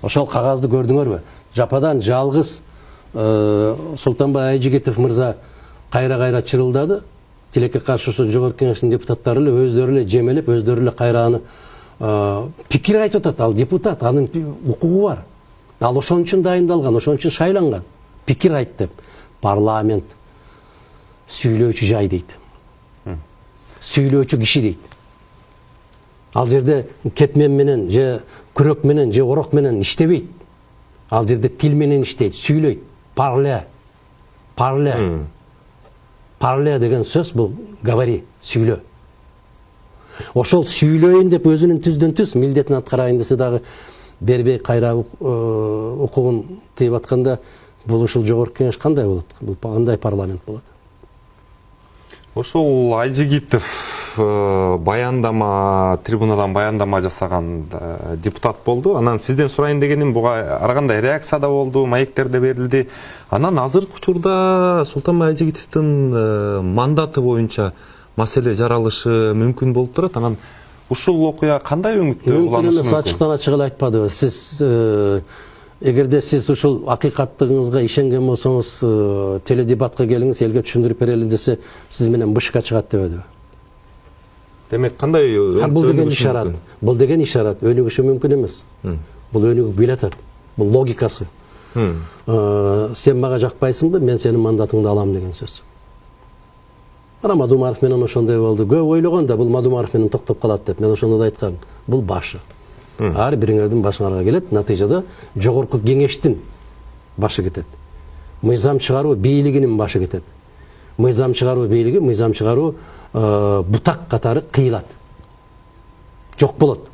Ошол кагазды көрдүңөрбү? Жападан жалгыз Султанбай Айжигитов мырза кайра чырылдады. Тилекке каршы ошо жогорку кеңештин депутаттары эле өздөрү эле жемелеп, өздөрү эле кайраны пикир айтып атат. Ал депутат, анын укугу бар. Ал ошон үчүн дайындалган, ошон үчүн шайланган. Пикир айт деп. Парламент сүйлөөчү жай дейт. Сүйлөөчү киши дейт. Ал жерде кетмен менен, же күрөк менен, же орок менен иштебейт. Ал жерде тил менен иштейт, сүйлөйт. Парле. Парле деген сөз бул говори, сүйлө. Ошол сүйлөйүн деп өзүнүн түздөн түз милдетин аткарайын десе дагы бербей кайра укугун тийип атканда бул ушул жогорку кеңеш кандай болот? Бул кандай парламент болот? Ошол Айжигитов баяндама, трибунадан баяндама жасаган депутат болду. Анан сизден сурайын дегеним, буга ар кандай реакция да болду, маектер да берилди. Анан азыркы учурда Султанбай Айжигитовдун мандаты боюнча маселе жаралышы мүмкүн болуп турат. Анан ушул окуя кандай үмүттүү уланышы мүмкүн? Ачыктан ачык эле айтпадыбы. Сиз эгерде сиз ушул акыйкаттыгыңызга ишенген болсоңуз, теледебатка келиңиз, элге түшүндүрүп берели десе, сиз менен бышка чыгат дебедиби? Демек кандай бул деген ишарат? Бул деген ишарат өнүгүшү мүмкүн эмес. Бул өнүгүп билатат. Бул логикасы. Сен мага жакпайсыңбы, мен сенин мандатыңды алам деген сөз. Ана Мадумаров менен ошондой болду. Көп ойлогон да бул Мадумаров менен токтоп калат деп. Мен ошондо да айткам. Бул башы. Ар бириңердин башыңарга келет. Натыйжада жогорку кеңештин башы кетет. Мыйзам чыгаруу бийлигинин башы кетет. Мыйзам чыгаруу бийлиги, мыйзам чыгаруу бутак катары кыйылат. Жок болот.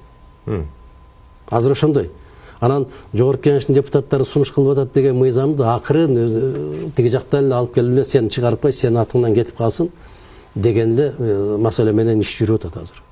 Азыр ошондой. Анан жогорку кеңештин депутаттары сунуш кылып атат деген мыйзамды акыры тиги жактан эле алып келип эле сен чыгарып кой, сенин атыңдан кетип калсын деген эле маселе менен иш жүрүп атат азыр.